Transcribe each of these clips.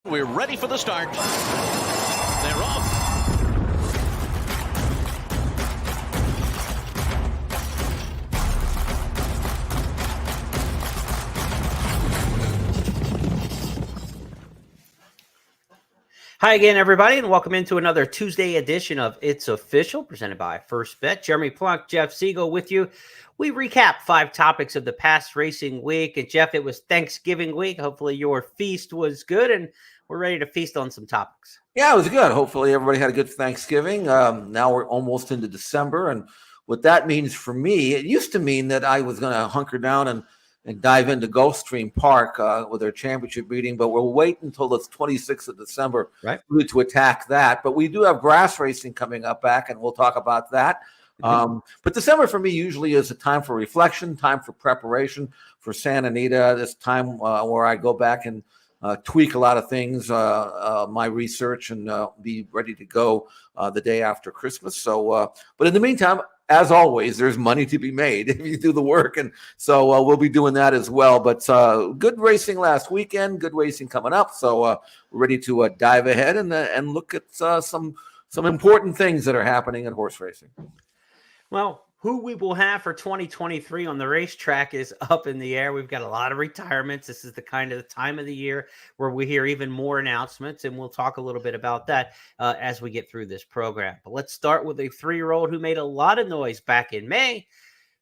We're ready for the start. They're off. Hi again, everybody, and welcome into another Tuesday edition of It's Official, presented by First Bet. Jeremy Plonk, Jeff Siegel with you. We recap 5 topics of the past racing week. And Jeff, it was Thanksgiving week. Hopefully your feast was good, and we're ready to feast on some topics. Yeah, it was good. Hopefully everybody had a good Thanksgiving. Now we're almost into December. And what that means for me, it used to mean that I was going to hunker down and dive into Gulfstream Park with their championship meeting, but we'll wait until the 26th of December really to attack that. But we do have grass racing coming up back, and we'll talk about that. But December for me usually is a time for reflection, time for preparation for Santa Anita, this time where I go back and tweak a lot of things, my research, and be ready to go the day after Christmas. So, but in the meantime, as always, there's money to be made if you do the work. And so we'll be doing that as well. But good racing last weekend, good racing coming up. So we're ready to dive ahead and look at some important things that are happening in horse racing. Well, who we will have for 2023 on the racetrack is up in the air. We've got a lot of retirements. This is the kind of the time of the year where we hear even more announcements, and we'll talk a little bit about that as we get through this program. But let's start with a 3-year-old who made a lot of noise back in May,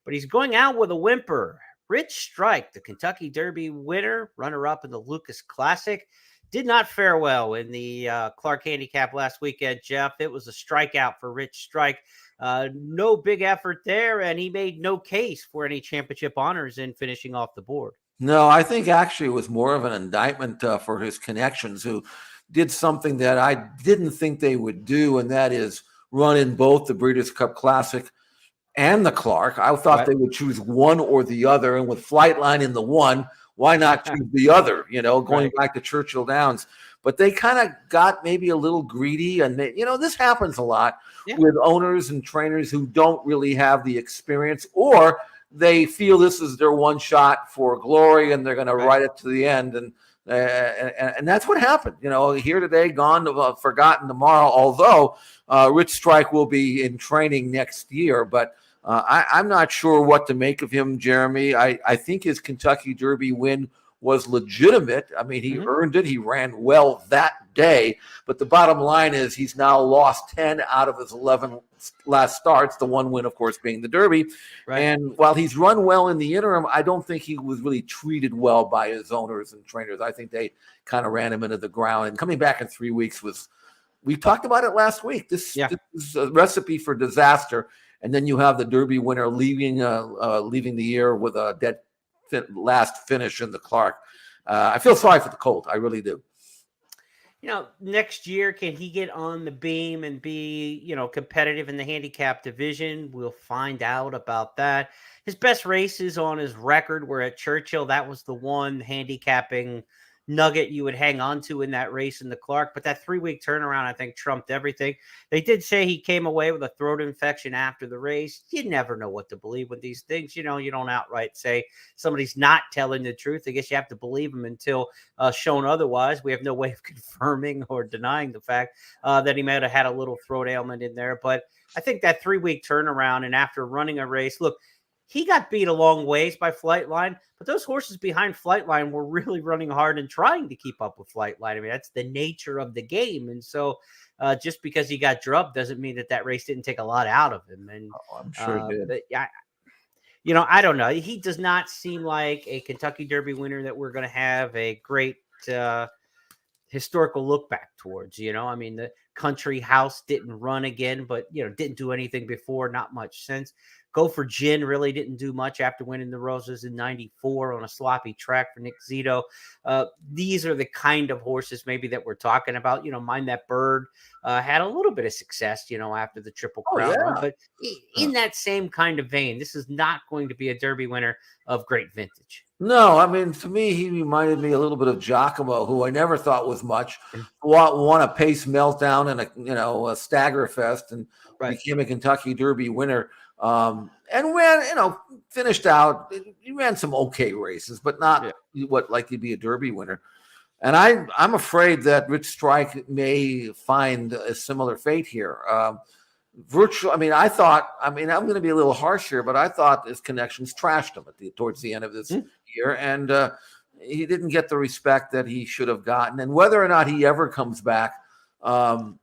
but he's going out with a whimper. Rich Strike, the Kentucky Derby winner, runner-up in the Lucas Classic, did not fare well in the Clark Handicap last weekend, Jeff. It was a strikeout for Rich Strike. No big effort there, and he made no case for any championship honors in finishing off the board. No, I think actually it was more of an indictment for his connections, who did something that I didn't think they would do, and that is run in both the Breeders' Cup Classic and the Clark. I thought they would choose one or the other, and with Flightline in the one, why not choose the other, going back to Churchill Downs. But they kind of got maybe a little greedy, and this happens a lot with owners and trainers who don't really have the experience, or they feel this is their one shot for glory and they're going to ride it to the end. And that's what happened. Here today, gone, forgotten tomorrow, although Rich Strike will be in training next year. But I'm not sure what to make of him, Jeremy. I think his Kentucky Derby win was legitimate. I mean, he earned it. He ran well that day. But the bottom line is he's now lost 10 out of his 11 last starts, the one win, of course, being the Derby. And while he's run well in the interim, I don't think he was really treated well by his owners and trainers. I think they kind of ran him into the ground. And coming back in 3 weeks we talked about it last week. This is a recipe for disaster. And then you have the Derby winner leaving the year with a dead last finish in the Clark. I feel sorry for the Colt. I really do. Next year, can he get on the beam and be, competitive in the handicap division? We'll find out about that. His best races on his record were at Churchill. That was the one handicapping nugget you would hang on to in that race in the Clark. But that 3-week turnaround, I think, trumped everything. They did say he came away with a throat infection after the race. You never know what to believe with these things. You don't outright say somebody's not telling the truth. I guess you have to believe them until shown otherwise. We have no way of confirming or denying the fact that he might have had a little throat ailment in there. But I think that 3-week turnaround, and after running a race, look, he got beat a long ways by Flightline, but those horses behind Flightline were really running hard and trying to keep up with Flightline. I mean, that's the nature of the game. And so just because he got drubbed doesn't mean that race didn't take a lot out of him. And I'm sure it did. I don't know. He does not seem like a Kentucky Derby winner that we're going to have a great historical look back towards. I mean, the Country House didn't run again, but, didn't do anything before, not much since. Go for Gin really didn't do much after winning the Roses in 94 on a sloppy track for Nick Zito. These are the kind of horses maybe that we're talking about. Mind That Bird had a little bit of success, after the Triple Crown run. But in that same kind of vein, this is not going to be a Derby winner of great vintage. No, I mean, to me, he reminded me a little bit of Giacomo, who I never thought was much. Won a pace meltdown and a stagger fest, and became a Kentucky Derby winner. And ran, finished out. He ran some okay races, but not what likely to be a Derby winner. And I'm afraid that Rich Strike may find a similar fate here. Virtually, I'm going to be a little harsh here, but I thought his connections trashed him towards the end of this year, and he didn't get the respect that he should have gotten. And whether or not he ever comes back, that's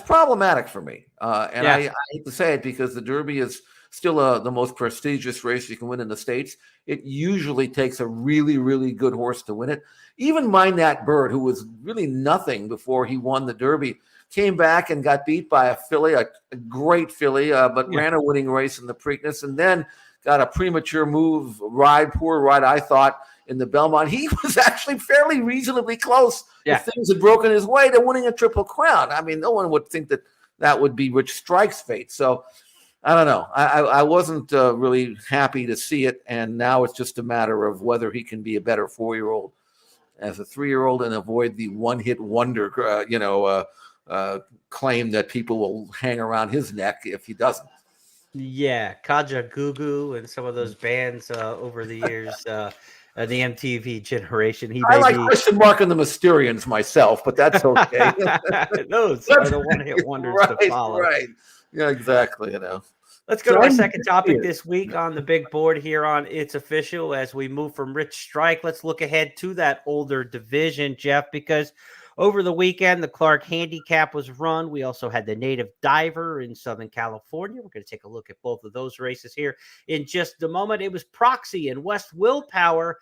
problematic for me. I hate to say it because the Derby is still the most prestigious race you can win in the States. It usually takes a really, really good horse to win it. Even Mind That Bird, who was really nothing before he won the Derby, came back and got beat by a filly, a great filly, but ran a winning race in the Preakness, and then got a premature poor ride, I thought, in the Belmont. He was actually fairly reasonably close if things had broken his way to winning a Triple Crown. I mean, no one would think that would be Rich Strike's fate. So I don't know. I wasn't really happy to see it, and now it's just a matter of whether he can be a better 4-year-old as a 3-year-old and avoid the one-hit wonder, claim that people will hang around his neck if he doesn't. Yeah, Kaja Gugu and some of those bands over the years, the MTV generation. I like Christian Mark and the Mysterians myself, but that's okay. Those are the one-hit wonders to follow. Right. Yeah, exactly. Let's go to our second topic this week on the big board here on It's Official. As we move from Rich Strike, let's look ahead to that older division, Jeff, because over the weekend, the Clark Handicap was run. We also had the Native Diver in Southern California. We're going to take a look at both of those races here in just a moment. It was Proxy and West Willpower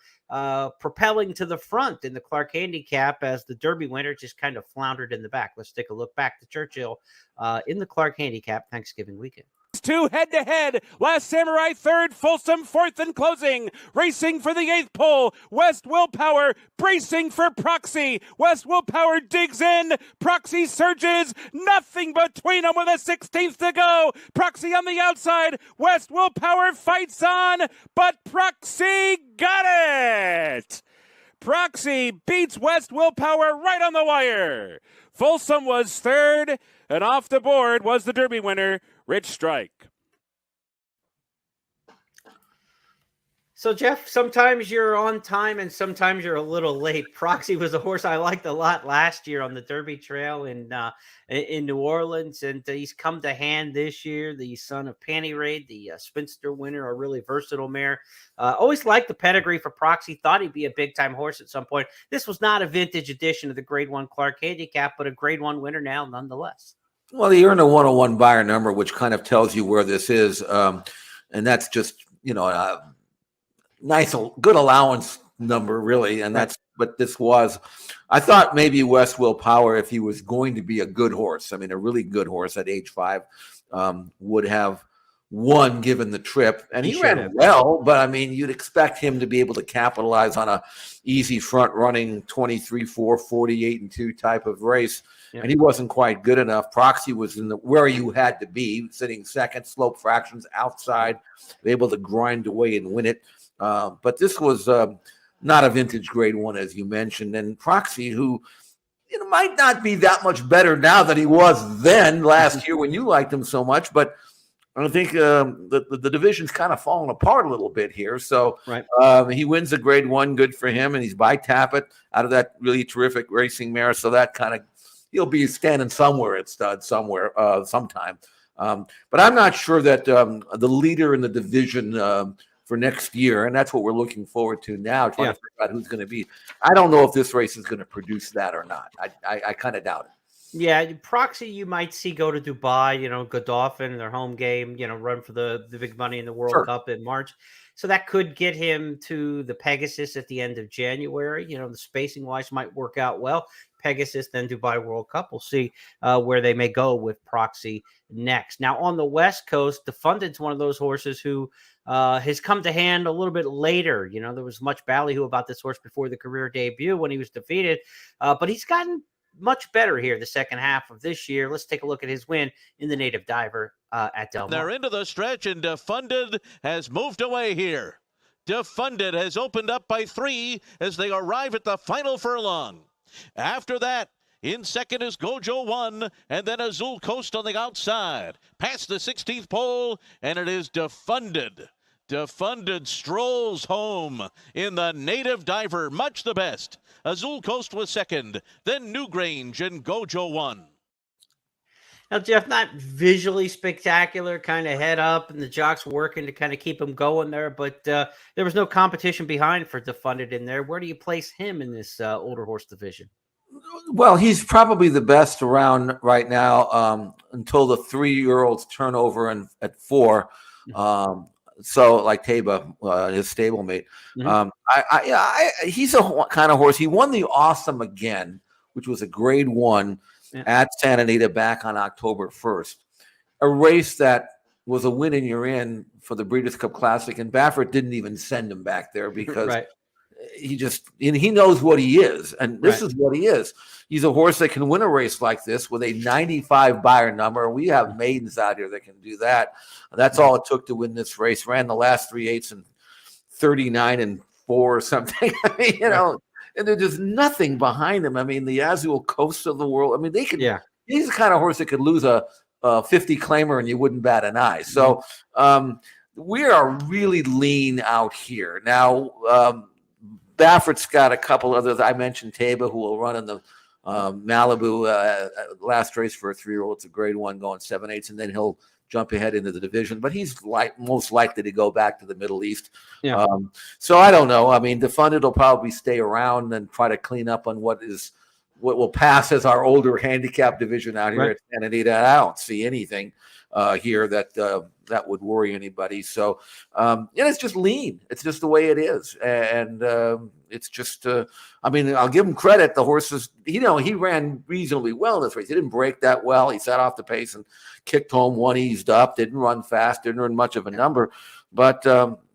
propelling to the front in the Clark Handicap as the Derby winner just kind of floundered in the back. Let's take a look back to Churchill in the Clark Handicap Thanksgiving weekend. Two head-to-head. Last Samurai third, Folsom fourth and closing. Racing for the 8th pole. West Willpower bracing for Proxy. West Willpower digs in. Proxy surges. Nothing between them with a 16th to go. Proxy on the outside. West Willpower fights on, but Proxy got it. Proxy beats West Willpower right on the wire. Folsom was third, and off the board was the Derby winner, Rich Strike. So, Jeff, sometimes you're on time and sometimes you're a little late. Proxy was a horse I liked a lot last year on the Derby Trail in New Orleans, and he's come to hand this year. The son of Panty Raid, the spinster winner, a really versatile mare. Always liked the pedigree for Proxy. Thought he'd be a big-time horse at some point. This was not a vintage edition of the Grade 1 Clark Handicap, but a Grade 1 winner now nonetheless. Well, he earned a 101 buyer number, which kind of tells you where this is. And that's just, nice, good allowance number, really. And that's what this was. I thought maybe West Willpower, if he was going to be a good horse, a really good horse at age 5, would have won given the trip. And he ran well, but you'd expect him to be able to capitalize on a easy front running 23-4, 48-2 type of race. And he wasn't quite good enough. Proxy was in where you had to be, sitting second, slope fractions outside, able to grind away and win it. But this was not a vintage Grade 1, as you mentioned. And Proxy, who might not be that much better now than he was then last year when you liked him so much, but I think the division's kind of fallen apart a little bit here. So he wins the Grade 1, good for him, and he's by Tappet out of that really terrific racing mare. So that kind of, he'll be standing somewhere at stud sometime. But I'm not sure that the leader in the division for next year, and that's what we're looking forward to now, trying to figure out who's going to be. I don't know if this race is going to produce that or not. I kind of doubt it. Yeah, Proxy you might see go to Dubai, Godolphin, their home game, run for the big money in the World Cup in March. So that could get him to the Pegasus at the end of January. The spacing-wise might work out well. Pegasus, then Dubai World Cup. We'll see where they may go with Proxy next. Now, on the West Coast, Defunded's one of those horses who has come to hand a little bit later. There was much ballyhoo about this horse before the career debut when he was defeated, but he's gotten much better here the second half of this year. Let's take a look at his win in the Native Diver at Del Mar. They're into the stretch, and Defunded has moved away here. Defunded has opened up by 3 as they arrive at the final furlong. After that, in second is Gojo 1, and then Azul Coast on the outside. Past the 16th pole, and it is Defunded. Defunded strolls home in the Native Diver, much the best. Azul Coast was second, then Newgrange and Gojo won. Now, Jeff, not visually spectacular, kind of head up, and the jocks working to kind of keep him going there, but there was no competition behind for Defunded in there. Where do you place him in this older horse division? Well, he's probably the best around right now until the 3-year-olds turn over at 4. So like Taba, his stablemate. He's a kind of horse. He won the Awesome Again, which was a grade 1 at Santa Anita back on October 1st. A race that was a win and you're in for the Breeders' Cup Classic. And Baffert didn't even send him back there because he knows what he is. And this is what he is. He's a horse that can win a race like this with a 95 buyer number. We have maidens out here that can do that. That's all it took to win this race. Ran the last 3/8 in 39 and 4 or something. I mean, and there's just nothing behind him. I mean, the Azul Coast of the world. I mean, they could. Yeah. He's the kind of horse that could lose a 50 claimer and you wouldn't bat an eye. So we are really lean out here now. Baffert's got a couple others. I mentioned Taba, who will run in the Malibu last race for a 3-year-old. It's a grade 1 going 7/8, and then he'll jump ahead into the division. But he's most likely to go back to the Middle East. Yeah. So I don't know. I mean, Defunded will probably stay around and try to clean up on what will pass as our older handicap division out here at Santa Anita. I don't see anything here that would worry anybody. So it's just lean. It's just the way it is, and it's just. I mean, I'll give him credit. The horses, he ran reasonably well in this race. He didn't break that well. He sat off the pace and kicked home one eased up. Didn't run fast. Didn't run much of a number, but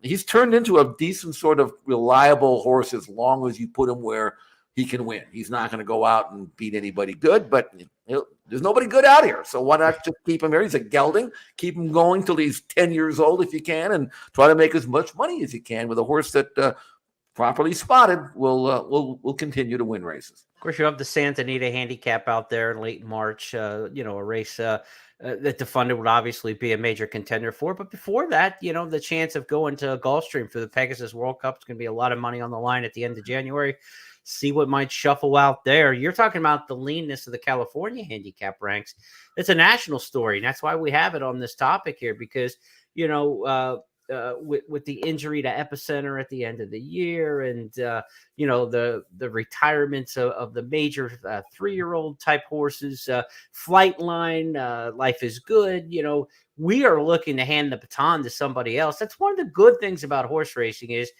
he's turned into a decent sort of reliable horse as long as you put him where he can win. He's not going to go out and beat anybody good, but there's nobody good out here. So why not just keep him here? He's a gelding. Keep him going till he's 10 years old if you can, and try to make as much money as you can with a horse that properly spotted will continue to win races. Of course, you have the Santa Anita handicap out there in late March. A race that Defunded would obviously be a major contender for. But before that, the chance of going to Gulfstream for the Pegasus World Cup is going to be a lot of money on the line at the end of January. See what might shuffle out there. You're talking about the leanness of the California handicap ranks. It's a national story, and that's why we have it on this topic here, because with the injury to Epicenter at the end of the year, and the retirements of the major 3-year-old type horses, Flightline, Life is Good. We are looking to hand the baton to somebody else. That's one of the good things about horse racing is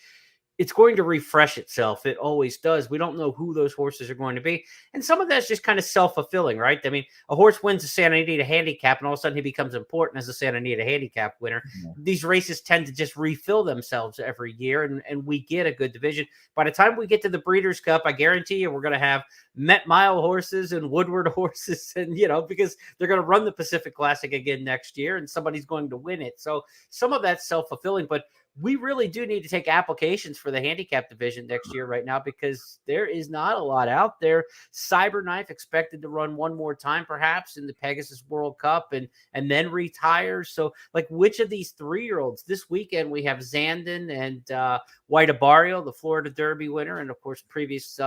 it's going to refresh itself. It always does. We don't know who those horses are going to be. And some of that's just kind of self-fulfilling, right? I mean, a horse wins a Santa Anita handicap, and all of a sudden he becomes important as a Santa Anita handicap winner. Mm-hmm. These races tend to just refill themselves every year, and we get a good division. By the time we get to the Breeders' Cup, I guarantee you we're going to have Met Mile horses and Woodward horses, and, because they're going to run the Pacific Classic again next year, and somebody's going to win it. So some of that's self-fulfilling, but we really do need to take applications for the handicap division next year right now, because there is not a lot out there. Cyberknife expected to run one more time, perhaps, in the Pegasus World Cup and then retire. So, which of these 3-year-olds? This weekend we have Zandon and White Abario, the Florida Derby winner, and of course previous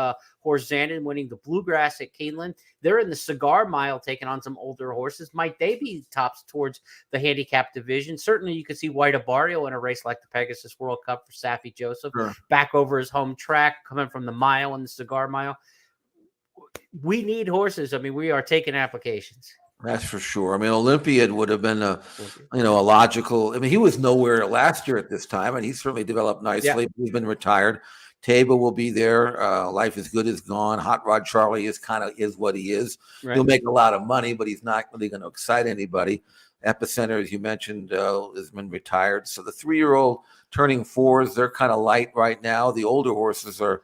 horse Zandon winning the Bluegrass at Keeneland. They're in the Cigar Mile taking on some older horses. Might they be tops towards the handicap division? Certainly you could see White Abario in a race like the Pegasus World Cup for Safi Joseph, back over his home track, coming from the mile and the Cigar Mile. We need horses. I mean, we are taking applications. That's for sure. I mean, Olympiad would have been a logical. I mean, he was nowhere last year at this time, and he's certainly developed nicely. Yeah. He's been retired. Taba will be there. Life is Good is gone. Hot Rod Charlie is what he is. Right. He'll make a lot of money, but he's not really going to excite anybody. Epicenter, as you mentioned, has been retired. So the 3-year-old turning 4s, they're kind of light right now. The older horses are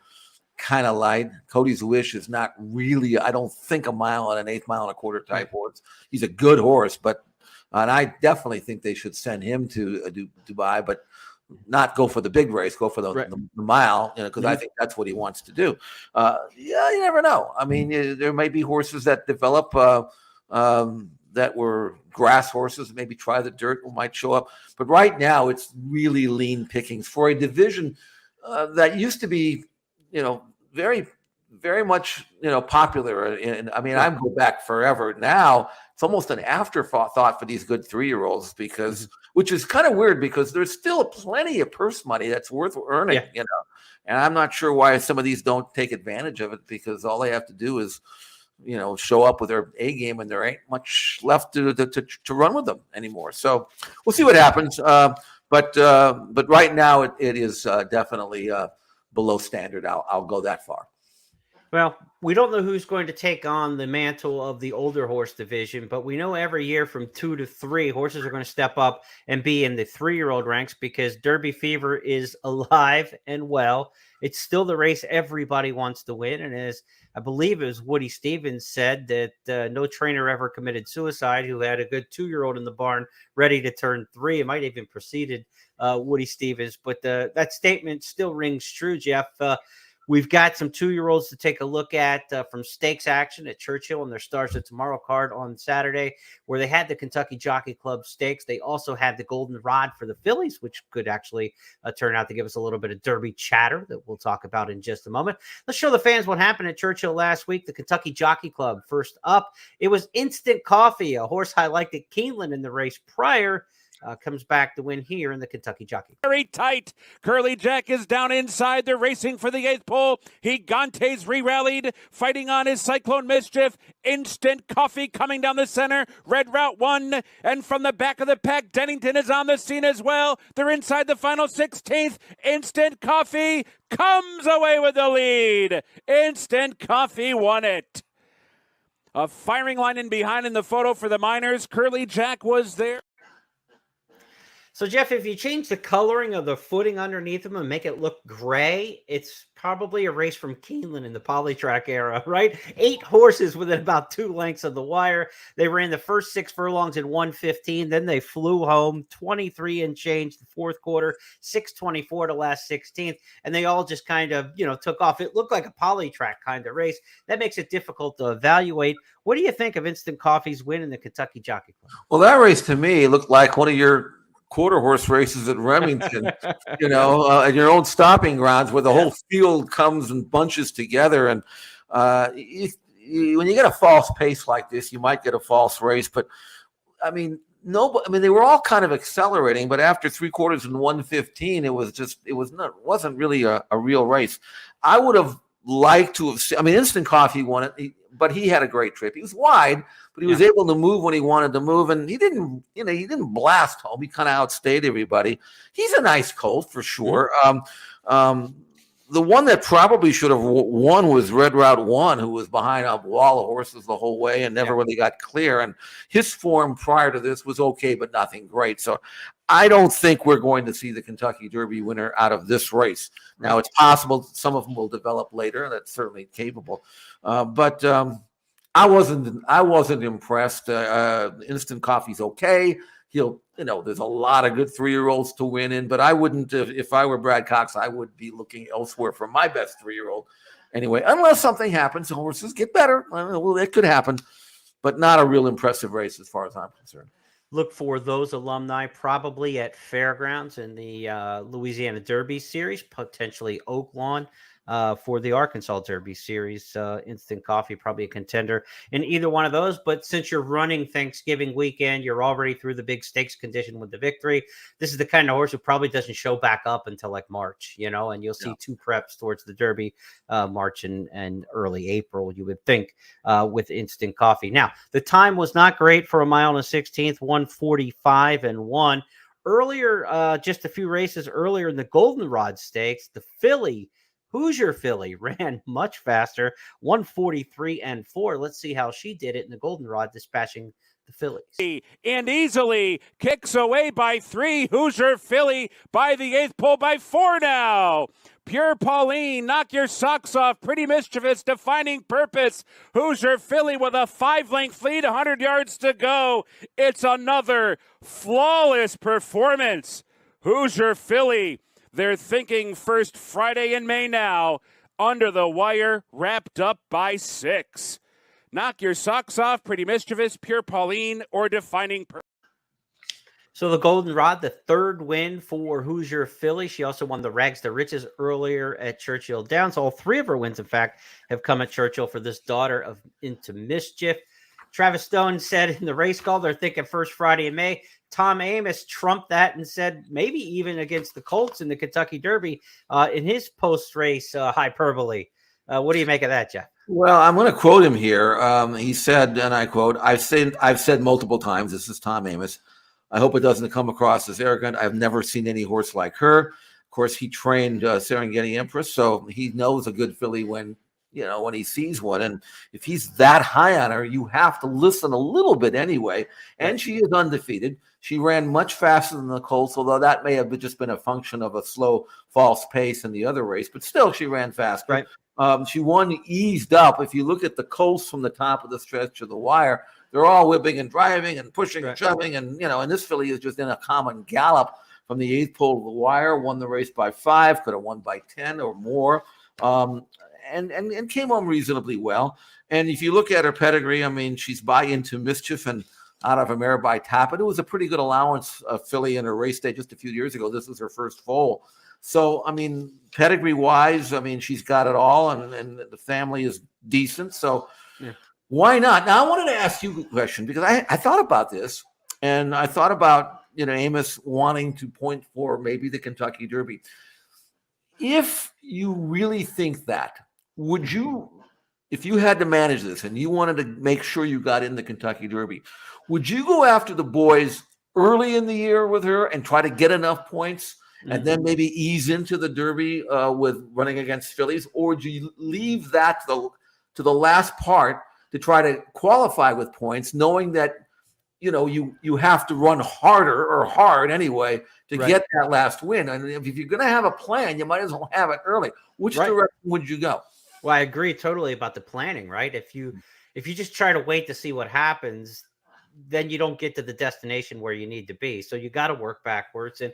kind of light. Cody's Wish is not really, I don't think, a mile and an 1/8 mile and a quarter type horse. He's a good horse, and I definitely think they should send him to Dubai, but not go for the big race, go for the mile, because I think that's what he wants to do. You never know. I mean, there may be horses that develop that were grass horses, maybe try the dirt, might show up. But right now, it's really lean pickings for a division that used to be, very, very much, popular. And I mean, I go back forever. Now it's almost an afterthought for these good 3-year-olds because, which is kind of weird because there's still plenty of purse money that's worth earning, And I'm not sure why some of these don't take advantage of it because all they have to do is, show up with their A game, and there ain't much left to run with them anymore. So we'll see what happens. But right now it is definitely below standard. I'll go that far. Well, we don't know who's going to take on the mantle of the older horse division, but we know every year from 2 to 3, horses are going to step up and be in the 3-year-old ranks because Derby Fever is alive and well. It's still the race everybody wants to win. And as I believe it was Woody Stevens said that no trainer ever committed suicide who had a good 2-year-old in the barn ready to turn 3. It might even preceded Woody Stevens, but that statement still rings true, Jeff. We've got some 2-year-olds to take a look at from stakes action at Churchill and their Stars of Tomorrow card on Saturday, where they had the Kentucky Jockey Club stakes. They also had the Golden Rod for the fillies, which could actually turn out to give us a little bit of Derby chatter that we'll talk about in just a moment. Let's show the fans what happened at Churchill last week. The Kentucky Jockey Club first up. It was Instant Coffee, a horse I liked at Keeneland in the race prior. Comes back to win here in the Kentucky Jockey. Very tight. Curly Jack is down inside. They're racing for the 8th pole. Gigante's re-rallied, fighting on his Cyclone Mischief. Instant Coffee coming down the center. Red Route 1. And from the back of the pack, Dennington is on the scene as well. They're inside the final 16th. Instant Coffee comes away with the lead. Instant Coffee won it. A firing line in behind in the photo for the Miners. Curly Jack was there. So, Jeff, if you change the coloring of the footing underneath them and make it look gray, it's probably a race from Keeneland in the Polytrack era, right? 8 horses within about 2 lengths of the wire. They ran the first 6 furlongs in 1:15. Then they flew home 23 and change the 4th quarter, 6:24 to last 16th. And they all just kind of, took off. It looked like a Polytrack kind of race. That makes it difficult to evaluate. What do you think of Instant Coffee's win in the Kentucky Jockey Club? Well, that race to me looked like one of your quarter horse races at Remington, at your own stopping grounds where the whole field comes and bunches together. And when you get a false pace like this, you might get a false race. But they were all kind of accelerating. But after 3 quarters in 1:15, it wasn't really a real race. I would have liked to have seen. Instant Coffee won it, but he had a great trip. He was wide, but he was able to move when he wanted to move, and he didn't blast home. He kind of outstayed everybody. He's a nice colt for sure. The one that probably should have won was Red Route 1, who was behind a wall of horses the whole way and never really got clear. And his form prior to this was okay, but nothing great. So I don't think we're going to see the Kentucky Derby winner out of this race. Now, it's possible some of them will develop later. That's certainly capable. But I wasn't impressed. Instant Coffee's okay. There's a lot of good 3-year-olds to win in, but I wouldn't, if I were Brad Cox, I would be looking elsewhere for my best 3-year-old anyway, unless something happens, the horses get better. Well, it could happen, but not a real impressive race as far as I'm concerned. Look for those alumni probably at Fairgrounds in the Louisiana Derby Series, potentially Oaklawn. For the Arkansas Derby Series. Instant Coffee, probably a contender in either one of those. But since you're running Thanksgiving weekend, you're already through the big stakes condition with the victory. This is the kind of horse who probably doesn't show back up until like March, and you'll see 2 preps towards the Derby, March and early April, you would think, with Instant Coffee. Now, the time was not great for a mile and a 16th, 1:45 and 1. Earlier, just a few races earlier in the Goldenrod Stakes, the filly, Hoosier filly, ran much faster, 1:43 and 4. Let's see how she did it in the Goldenrod, dispatching the fillies. And easily kicks away by 3. Hoosier filly by the 8th pole by 4 now. Pure Pauline, knock your socks off. Pretty Mischievous, Defining Purpose. Hoosier filly with a 5-length lead, 100 yards to go. It's another flawless performance. Hoosier filly. They're thinking first Friday in May now. Under the wire, wrapped up by 6. Knock Your Socks Off, Pretty Mischievous, Pure Pauline, or Defining So the Goldenrod, the third win for Hoosier Philly. She also won the Rags to Riches earlier at Churchill Downs. All three of her wins, in fact, have come at Churchill for this daughter of Into Mischief. Travis Stone said in the race call, they're thinking first Friday in May. Tom Amos trumped that and said maybe even against the Colts in the Kentucky Derby in his post-race hyperbole. What do you make of that, Jeff? Well, I'm going to quote him here. He said, and I quote, I've said multiple times, this is Tom Amos, I hope it doesn't come across as arrogant. I've never seen any horse like her. Of course, he trained Serengeti Empress, so he knows a good filly when he sees one. And if he's that high on her, you have to listen a little bit anyway. And she is undefeated. She ran much faster than the Colts, although that may have just been a function of a slow false pace in the other race. But still, she ran faster. Right. She won eased up. If you look at the Colts from the top of the stretch to the wire, they're all whipping and driving and pushing and shoving. And, and this filly is just in a common gallop from the 8th pole to the wire, won the race by 5, could have won by 10 or more, and came home reasonably well. And if you look at her pedigree, I mean, she's by Into Mischief and out of a mare by Tappet. It was a pretty good allowance of filly in her race day just a few years ago. This was her first foal. So, I mean, pedigree-wise, I mean, she's got it all, and the family is decent. So, why not? Now, I wanted to ask you a question because I thought about this, and I thought about, Amos wanting to point for maybe the Kentucky Derby. If you really think that, would you, if you had to manage this and you wanted to make sure you got in the Kentucky Derby, would you go after the boys early in the year with her and try to get enough points and then maybe ease into the Derby with running against fillies? Or do you leave that to the last part to try to qualify with points, knowing that, you have to run harder or hard anyway to get that last win? And if you're going to have a plan, you might as well have it early. Which direction would you go? Well, I agree totally about the planning, right? If you just try to wait to see what happens, then you don't get to the destination where you need to be. So you got to work backwards. And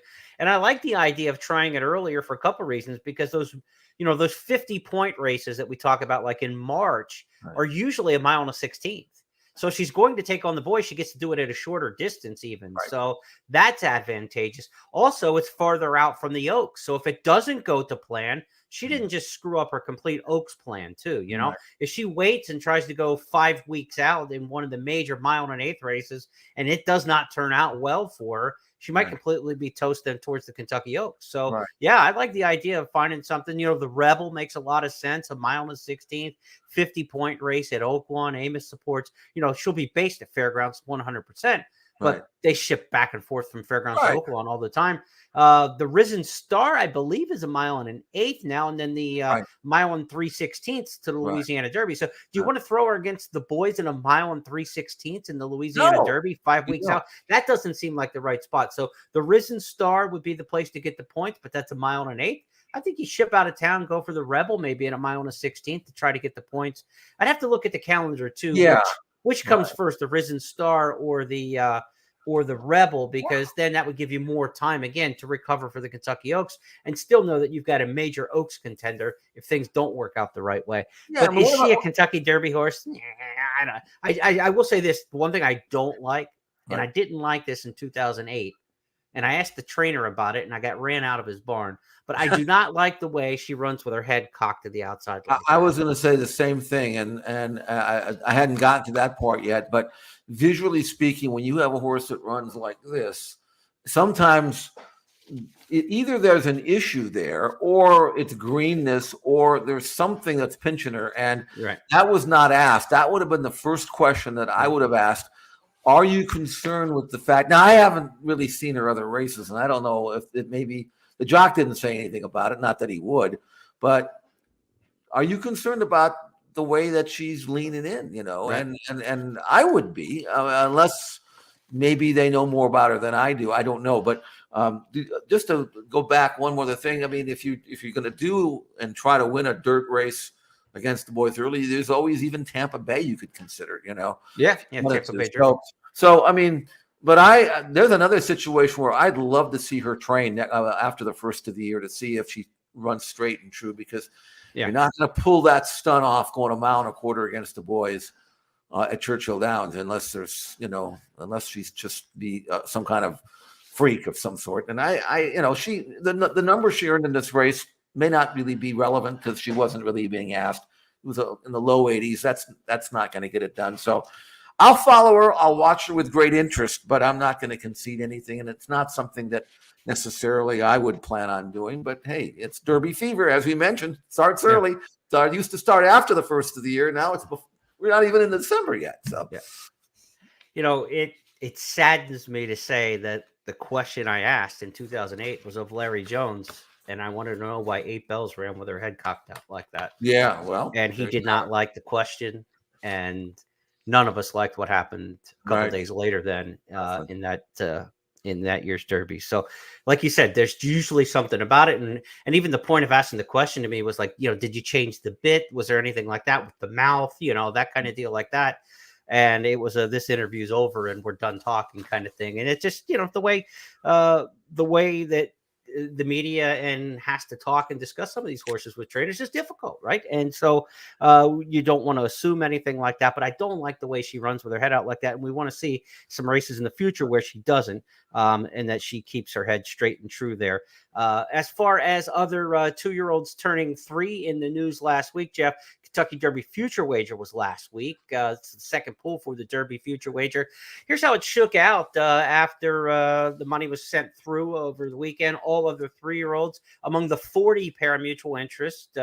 I like the idea of trying it earlier for a couple of reasons, because those 50-point races that we talk about, like in March, are usually a mile and a 16th. So she's going to take on the boys. She gets to do it at a shorter distance even. Right. So that's advantageous. Also, it's farther out from the Oaks. So if it doesn't go to plan, she didn't just screw up her complete Oaks plan too. Right. If she waits and tries to go 5 weeks out in one of the major mile and an eighth races, and it does not turn out well for her, she might completely be toasted towards the Kentucky Oaks. So, I like the idea of finding something. The Rebel makes a lot of sense. A mile and a 16th, 50-point race at Oaklawn. Amos supports. She'll be based at Fairgrounds 100%. But they ship back and forth from Fairgrounds to Oaklawn all the time. The Risen Star, I believe, is a mile and an eighth now, and then the mile and 3/16 to the Louisiana Derby. So do you want to throw her against the boys in a mile and 3/16 in the Louisiana Derby 5 weeks out? That doesn't seem like the right spot. So the Risen Star would be the place to get the points, but that's a mile and an eighth. I think you ship out of town, go for the Rebel, maybe in a mile and a 16th to try to get the points. I'd have to look at the calendar too. Yeah. Which comes first, the Risen Star or the Rebel, because then that would give you more time again to recover for the Kentucky Oaks and still know that you've got a major Oaks contender if things don't work out the right way. Yeah, but is she a Kentucky Derby horse? I will say this: one thing I don't like, and I didn't like this in 2008, and I asked the trainer about it, and I got ran out of his barn. But I do not like the way she runs with her head cocked to the outside. I was going to say the same thing, and I hadn't gotten to that part yet. But visually speaking, when you have a horse that runs like this, sometimes either there's an issue there, or it's greenness, or there's something that's pinching her. And that was not asked. That would have been the first question that I would have asked. Are you concerned with the fact? Now, I haven't really seen her other races, and I don't know if it maybe. The jock didn't say anything about it, not that he would, but are you concerned about the way that she's leaning in, and I would be, unless maybe they know more about her than I do. I don't know. But just to go back one more thing, I mean, if you're going to do and try to win a dirt race against the boys early, there's always even Tampa Bay you could consider, Yeah, Tampa Bay. So, I mean, but there's another situation where I'd love to see her train after the first of the year to see if she runs straight and true, because you're not going to pull that stunt off going a mile and a quarter against the boys. at Churchill Downs, unless there's, unless she's just some kind of freak of some sort. And the number she earned in this race may not really be relevant because she wasn't really being asked. It was in the low 80s. That's not going to get it done. So I'll follow her. I'll watch her with great interest, but I'm not going to concede anything. And it's not something that necessarily I would plan on doing. But hey, it's Derby fever, as we mentioned. Starts early. So it used to start after the first of the year. Now we're not even in December yet. So it saddens me to say that the question I asked in 2008 was of Larry Jones, and I wanted to know why 8 Bells ran with her head cocked out like that. Yeah, well, and he did not like the question, and none of us liked what happened a couple days later then in that year's Derby. So like you said, there's usually something about it. And even the point of asking the question to me was like, did you change the bit? Was there anything like that with the mouth, that kind of deal like that? And it was this interview's over and we're done talking kind of thing. And it just, the way that the media and has to talk and discuss some of these horses with trainers is difficult, right? And so you don't want to assume anything like that, but I don't like the way she runs with her head out like that. And we want to see some races in the future where she doesn't, and that she keeps her head straight and true there. As far as other 2-year-olds turning 3 in the news last week, Jeff, Kentucky Derby Future Wager was last week. It's the second pool for the Derby Future Wager. Here's how it shook out after the money was sent through over the weekend. All other 3-year-olds among the 40 pari-mutuel interest,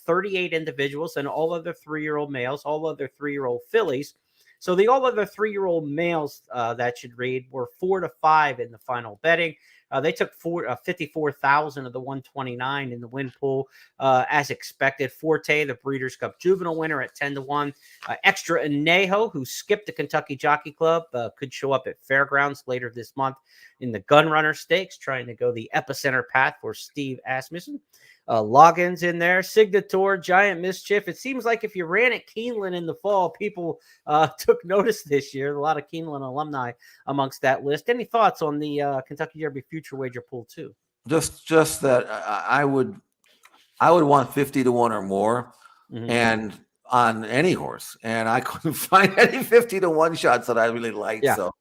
38 individuals, and all other 3-year-old males, all other 3-year-old fillies. So the all other 3-year-old males that should read were 4 to 5 in the final betting. They took 54,000 of the 129 in the win pool, as expected. Forte, the Breeders' Cup Juvenile winner, at 10 to 1. Extra Anejo, who skipped the Kentucky Jockey Club, could show up at Fairgrounds later this month in the Gunrunner Stakes, trying to go the epicenter path for Steve Asmussen. Loggins in there, Signator, Giant Mischief. It seems like if you ran at Keeneland in the fall, people took notice this year. A lot of Keeneland alumni amongst that list. Any thoughts on the Kentucky Derby Future Wager Pool 2? Just that I would want 50 to 1 or more, and on any horse, and I couldn't find any 50 to 1 shots that I really liked. Yeah. So,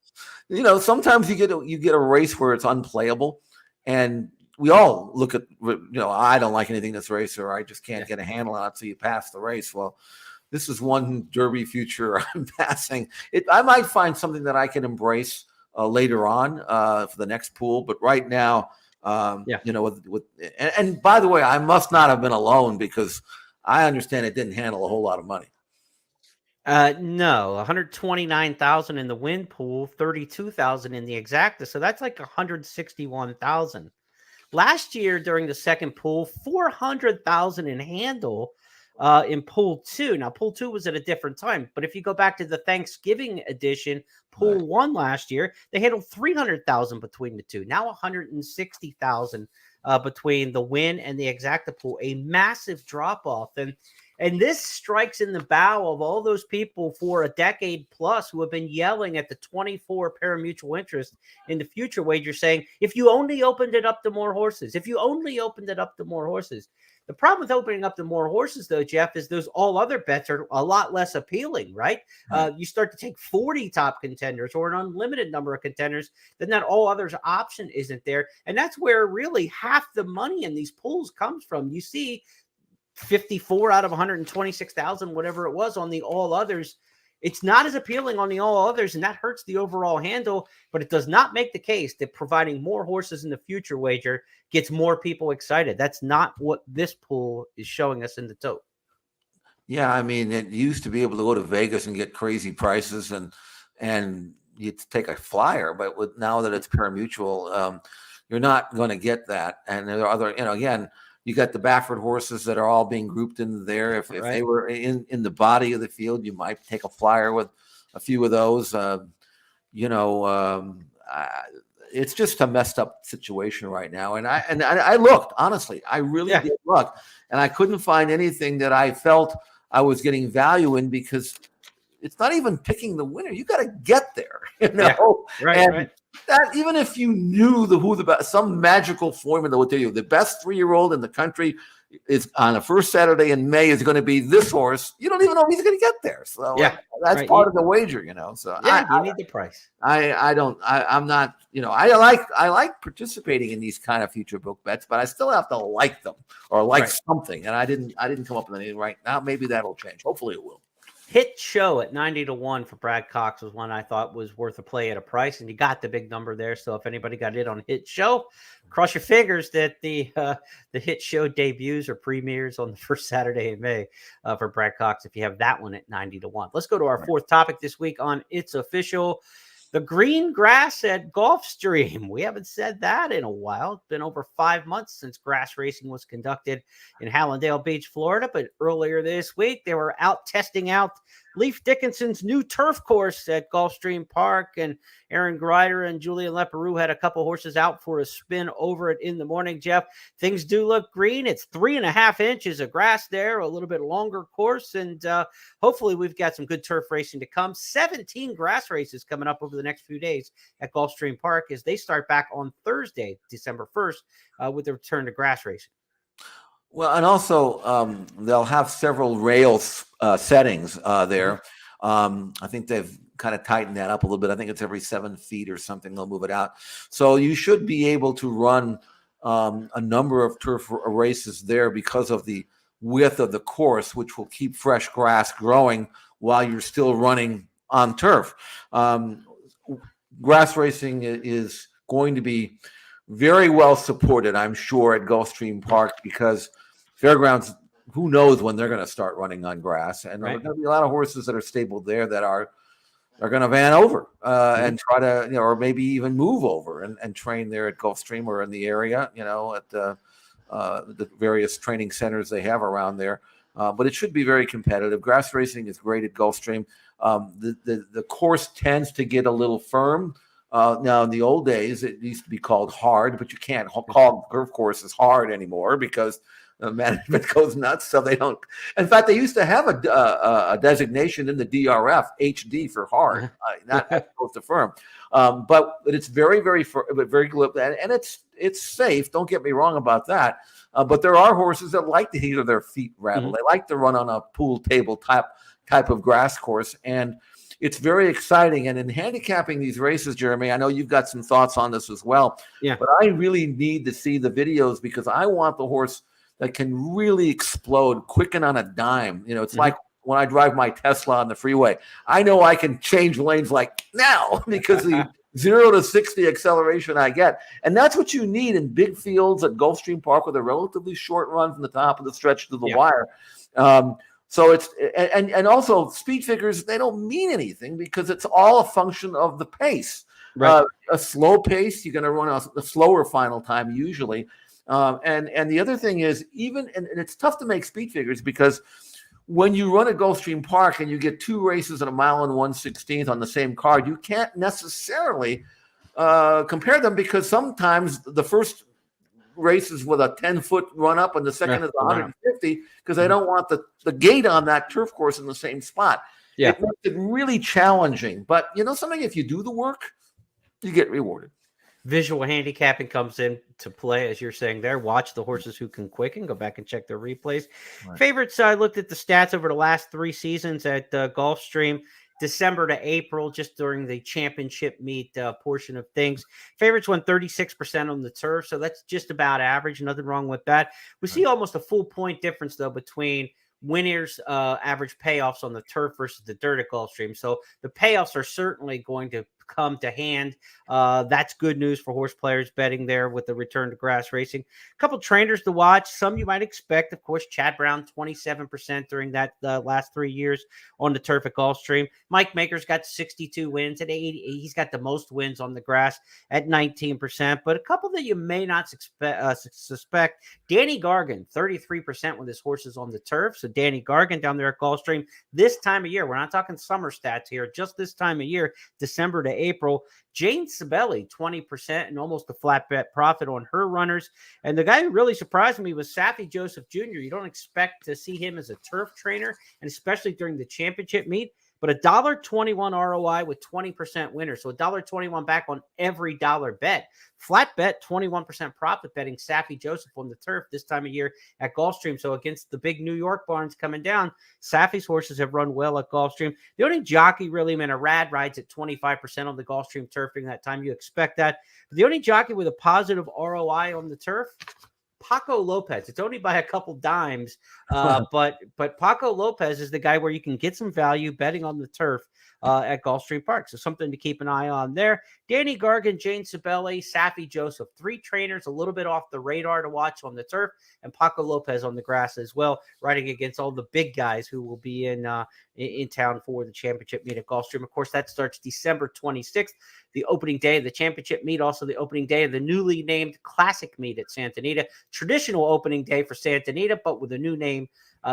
sometimes you get a race where it's unplayable, and we all look at, I don't like anything this race, or I just can't get a handle on it, so you pass the race. Well, this is one Derby Future I'm passing. I might find something that I can embrace later on for the next pool, but right now, and by the way, I must not have been alone, because I understand it didn't handle a whole lot of money. No, 129,000 in the win pool, 32,000 in the exacta. So that's like 161,000. Last year during the second pool, 400,000 in handle in pool 2. Now, pool 2 was at a different time, but if you go back to the Thanksgiving edition, pool 1 last year, they handled 300,000 between the two. Now 160,000 between the win and the exacta pool, a massive drop off. And this strikes in the bow of all those people for a decade plus who have been yelling at the 24 pari-mutuel interest in the future wager, saying, if you only opened it up to more horses, if you only opened it up to more horses. The problem with opening up to more horses, though, Jeff, is those all other bets are a lot less appealing, right? You start to take 40 top contenders or an unlimited number of contenders, then that all others option isn't there. And that's where really half the money in these pools comes from. You see 54 out of 126,000, whatever it was, on the all others. It's not as appealing on the all others, and that hurts the overall handle, but it does not make the case that providing more horses in the future wager gets more people excited. That's not what this pool is showing us in the tote. Yeah, I mean, it used to be able to go to Vegas and get crazy prices and you'd take a flyer, but now that it's pari-mutuel, you're not going to get that. And there are other, again, you got the Baffert horses that are all being grouped in there. If they were in the body of the field, you might take a flyer with a few of those. It's just a messed up situation right now. And I looked, honestly, I really did look, and I couldn't find anything that I felt I was getting value in, because it's not even picking the winner. You got to get there, Right. That even if you knew some magical formula would tell you the best 3-year-old in the country is on the first Saturday in May is going to be this horse. You don't even know if he's going to get there. So Yeah, that's right. part of the wager, So Yeah, you need the price. I'm not, I like participating in these kind of future book bets, but I still have to like them or like something. And I didn't come up with anything right now. Maybe that'll change. Hopefully it will. Hit Show at 90-1 for Brad Cox was one I thought was worth a play at a price, and you got the big number there. So if anybody got it on Hit Show, cross your fingers that the Hit Show debuts or premieres on the first Saturday in May for Brad Cox. If you have that one at 90-1, let's go to our fourth topic this week on It's Official. The green grass at Gulfstream. We haven't said that in a while. It's been over 5 months since grass racing was conducted in Hallandale Beach, Florida. But earlier this week, they were out testing out Leif Dickinson's new turf course at Gulfstream Park. And Aaron Greider and Julian Leperoux had a couple horses out for a spin over it in the morning, Jeff. Things do look green. It's 3.5 inches of grass there, a little bit longer course. And hopefully we've got some good turf racing to come. 17 grass races coming up over the next few days at Gulfstream Park as they start back on Thursday, December 1st, with the return to grass racing. Well, and also they'll have several rails settings there. I think they've kind of tightened that up a little bit. I think it's every 7 feet or something. They'll move it out. So you should be able to run a number of turf races there because of the width of the course, which will keep fresh grass growing while you're still running on turf. Grass racing is going to be very well supported, I'm sure, at Gulfstream Park because Fairgrounds, who knows when they're going to start running on grass. And there are going to be a lot of horses that are stabled there that are going to van over and try to, or maybe even move over and train there at Gulfstream or in the area, at the various training centers they have around there. But it should be very competitive. Grass racing is great at Gulfstream. The course tends to get a little firm. Now, in the old days, it used to be called hard, but you can't call turf courses hard anymore because management goes nuts. So they don't. In fact, they used to have a designation in the DRF, HD for hard, not opposed to firm. But it's very, very, very good, and it's safe. Don't get me wrong about that. But there are horses that like to hear their feet rattle. They like to run on a pool table type of grass course, and it's very exciting. And in handicapping these races, Jeremy, I know you've got some thoughts on this as well. Yeah. But I really need to see the videos because I want the horse that can really explode, quicken on a dime. It's like when I drive my Tesla on the freeway. I know I can change lanes like now because the 0 to 60 acceleration I get. And that's what you need in big fields at Gulfstream Park with a relatively short run from the top of the stretch to the wire. So it's and also speed figures, they don't mean anything because it's all a function of the pace. Right. A slow pace, you're going to run a slower final time usually. And the other thing is and it's tough to make speed figures because when you run at Gulfstream Park and you get 2 races at 1 mile and 1/16 on the same card, you can't necessarily compare them because sometimes the first races with a 10-foot run up and the second is 150 because they don't want the gate on that turf course in the same spot. Yeah. It makes it really challenging. But something, if you do the work, you get rewarded. Visual handicapping comes in to play, as you're saying there. Watch the horses who can quicken. Go back and check their replays. Right. Favorites, I looked at the stats over the last 3 seasons at Gulfstream. December to April, just during the championship meet portion of things. Favorites won 36% on the turf, so that's just about average. Nothing wrong with that. We see almost a full point difference, though, between winners' average payoffs on the turf versus the dirt at Gulfstream. So the payoffs are certainly going to come to hand. That's good news for horse players betting there with the return to grass racing. A couple trainers to watch. Some you might expect, of course, Chad Brown, 27% during that last 3 years on the turf at Gulfstream. Mike Maker's got 62 wins at 80. He's got the most wins on the grass at 19%. But a couple that you may not suspect, Danny Gargan, 33% with his horses on the turf. So Danny Gargan down there at Gulfstream this time of year. We're not talking summer stats here, just this time of year, December to April. Jane Sibeli, 20% and almost a flat bet profit on her runners. And the guy who really surprised me was Safi Joseph Jr. You don't expect to see him as a turf trainer, and especially during the championship meet. but $1.21 ROI with 20% winner. So $1.21 back on every dollar bet. Flat bet, 21% profit betting Saffie Joseph on the turf this time of year at Gulfstream. So against the big New York barns coming down, Saffie's horses have run well at Gulfstream. The only jockey really, man, a Rad rides at 25% on the Gulfstream turfing that time. You expect that. But the only jockey with a positive ROI on the turf, Paco Lopez. It's only by a couple dimes, but Paco Lopez is the guy where you can get some value betting on the turf at Gulfstream Park. So something to keep an eye on there. Danny Gargan, Jane Sibeli, Saffie Joseph, 3 trainers a little bit off the radar to watch on the turf, and Paco Lopez on the grass as well, riding against all the big guys who will be in town for the championship meet at Gulfstream. Of course, that starts December 26th, the opening day of the championship meet, also the opening day of the newly named Classic meet at Santa Anita. Traditional opening day for Santa Anita, but with a new name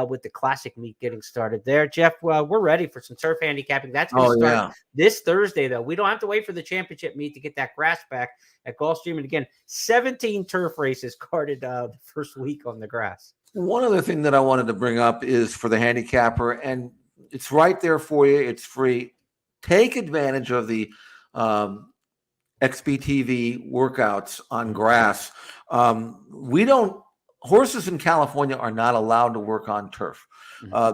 with the Classic meet getting started there. Jeff, we're ready for some turf handicapping. That's going to start this Thursday, though. We don't have to wait for the championship meet to get that grass back at Gulfstream. And again, 17 turf races carded the first week on the grass. One other thing that I wanted to bring up is for the handicapper, and it's right there for you. It's free. Take advantage of the XBTV workouts on grass. Horses in California are not allowed to work on turf.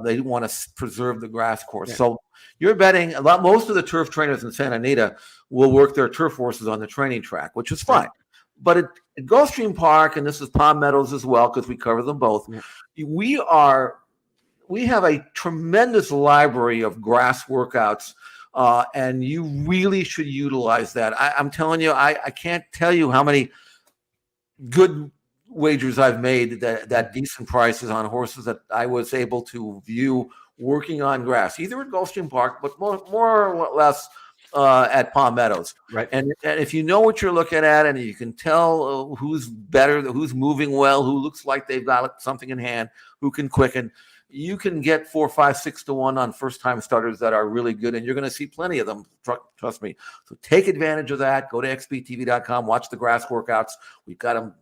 They want to preserve the grass course. Yeah. So you're betting most of the turf trainers in Santa Anita will work their turf horses on the training track, which is fine. But at Gulfstream Park, and this is Palm Meadows as well, because we cover them both, we have a tremendous library of grass workouts. And you really should utilize that. I'm telling you, I can't tell you how many good wagers I've made that decent prices on horses that I was able to view working on grass, either at Gulfstream Park, but more or less at Palm Meadows. Right. And if you know what you're looking at, and you can tell who's better, who's moving well, who looks like they've got something in hand, who can quicken, you can get 4, 5, 6 to 1 on first-time starters that are really good, and you're going to see plenty of them. Trust me. So take advantage of that. Go to xbtv.com. Watch the grass workouts. We've got them.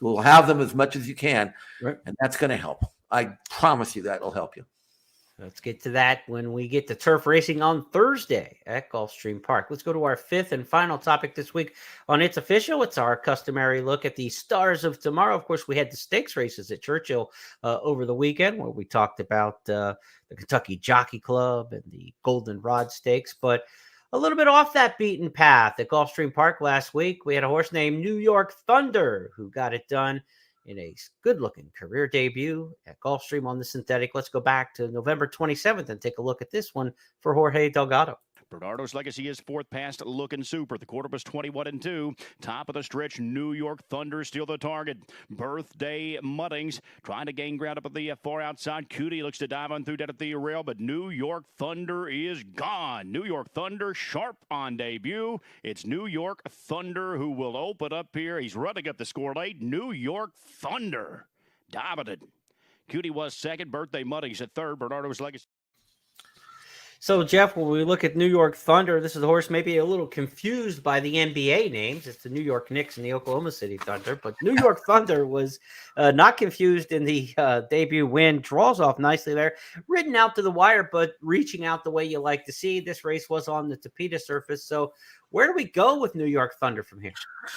We'll have them as much as you can, and that's going to help. I promise you that will help you. Let's get to that when we get to turf racing on Thursday at Gulfstream Park. Let's go to our 5th and final topic this week on It's Official. It's our customary look at the stars of tomorrow. Of course, we had the stakes races at Churchill over the weekend, where we talked about the Kentucky Jockey Club and the Golden Rod Stakes, but a little bit off that beaten path at Gulfstream Park last week. We had a horse named New York Thunder who got it done in a good-looking career debut at Gulfstream on the synthetic. Let's go back to November 27th and take a look at this one for Jorge Delgado. Bernardo's Legacy is 4th past Looking Super. The quarter was 21-2. Top of the stretch, New York Thunder still the target. Birthday Muddings trying to gain ground up at the far outside. Cootie looks to dive on through that at the rail, but New York Thunder is gone. New York Thunder sharp on debut. It's New York Thunder who will open up here. He's running up the score late. New York Thunder dominated. Cootie was 2nd. Birthday Muddings at 3rd. Bernardo's Legacy. So, Jeff, when we look at New York Thunder, this is a horse maybe a little confused by the NBA names. It's the New York Knicks and the Oklahoma City Thunder. But New York Thunder was not confused in the debut win. Draws off nicely there. Ridden out to the wire, but reaching out the way you like to see. This race was on the Tapeta surface. So where do we go with New York Thunder from here?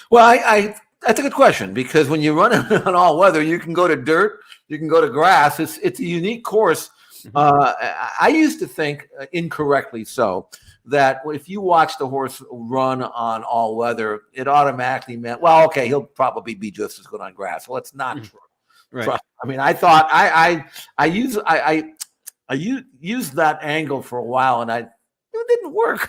Well, that's a good question, because when you run on all weather, you can go to dirt, you can go to grass. It's a unique course. I used to think, incorrectly so, that if you watch the horse run on all weather, it automatically meant, well, okay, he'll probably be just as good on grass. Well, it's not true. Right. I mean, I thought I used that angle for a while, and it didn't work.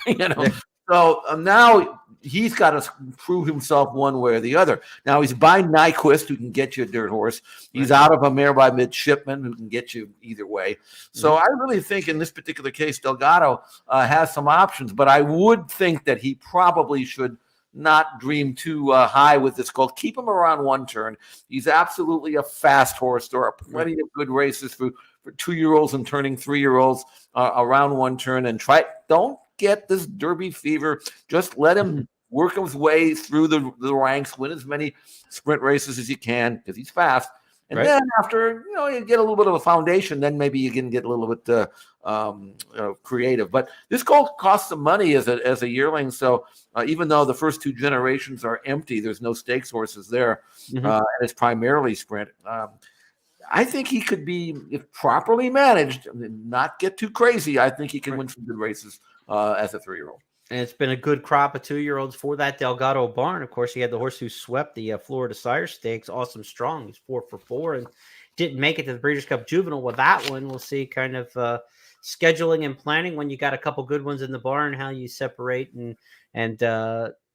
So now he's got to prove himself one way or the other. Now he's by Nyquist, who can get you a dirt horse. He's out of a mare by Midshipman, who can get you either way. So I really think in this particular case, Delgado has some options, but I would think that he probably should not dream too high with this goal. Keep him around 1 turn. He's absolutely a fast horse. There are plenty of good races for 2-year-olds and turning 3-year-olds around 1 turn, and don't get this Derby fever. Just let him work his way through the ranks, win as many sprint races as he can, because he's fast, And Right. then after, you get a little bit of a foundation, then maybe you can get a little bit creative. But this colt costs some money as a yearling. So even though the first two generations are empty, there's no stakes horses there, and it's primarily sprint. I think he could be, if properly managed, not get too crazy. I think he can win some good races as a 3-year-old. And it's been a good crop of 2-year-olds for that Delgado barn. Of course, he had the horse who swept the Florida Sire Stakes, Awesome Strong. He's 4 for 4 and didn't make it to the Breeders' Cup Juvenile with that one. We'll see kind of scheduling and planning when you got a couple good ones in the barn, how you separate and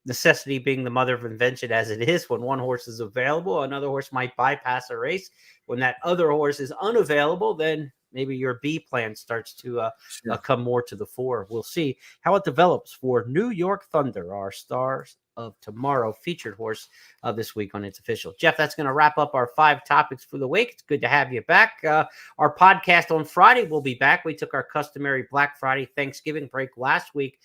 necessity being the mother of invention as it is. When one horse is available, another horse might bypass a race. When that other horse is unavailable, then maybe your B plan starts to come more to the fore. We'll see how it develops for New York Thunder, our Stars of Tomorrow featured horse this week on It's Official. Jeff, that's going to wrap up our 5 topics for the week. It's good to have you back. Our podcast on Friday will be back. We took our customary Black Friday Thanksgiving break last week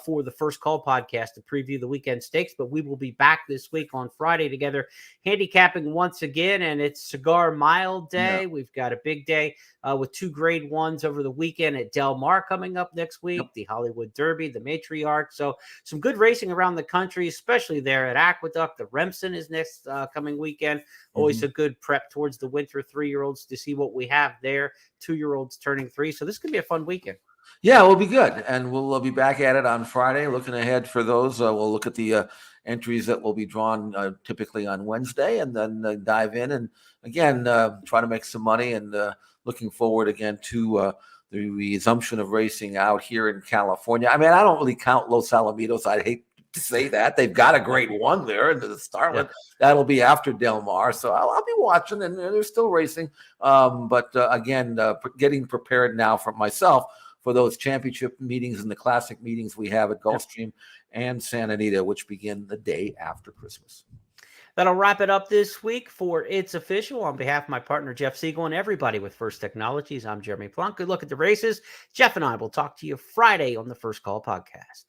for the First Call podcast to preview the weekend stakes, but we will be back this week on Friday together handicapping once again, and it's Cigar Mile Day. We've got a big day with 2 grade 1s over the weekend at Del Mar coming up next week, the Hollywood Derby, the Matriarch. So some good racing around the country, especially there at Aqueduct. The Remsen is next coming weekend. Always a good prep towards the winter 3-year-olds to see what we have there. 2-year-olds turning 3. So this could be a fun weekend. Yeah, we'll be good. And we'll be back at it on Friday. Looking ahead for those, we'll look at the entries that will be drawn typically on Wednesday, and then dive in and again try to make some money, and looking forward again to the resumption of racing out here in California. I mean, I don't really count Los Alamitos. I hate to say that. They've got a great one there into the Starlet. That'll be after Del Mar. So I'll be watching, and they're still racing. But again, getting prepared now for myself for those championship meetings and the classic meetings we have at Gulfstream and Santa Anita, which begin the day after Christmas. That'll wrap it up this week for It's Official. On behalf of my partner, Jeff Siegel, and everybody with First Technologies, I'm Jeremy Plonk. Good luck at the races. Jeff and I will talk to you Friday on the First Call podcast.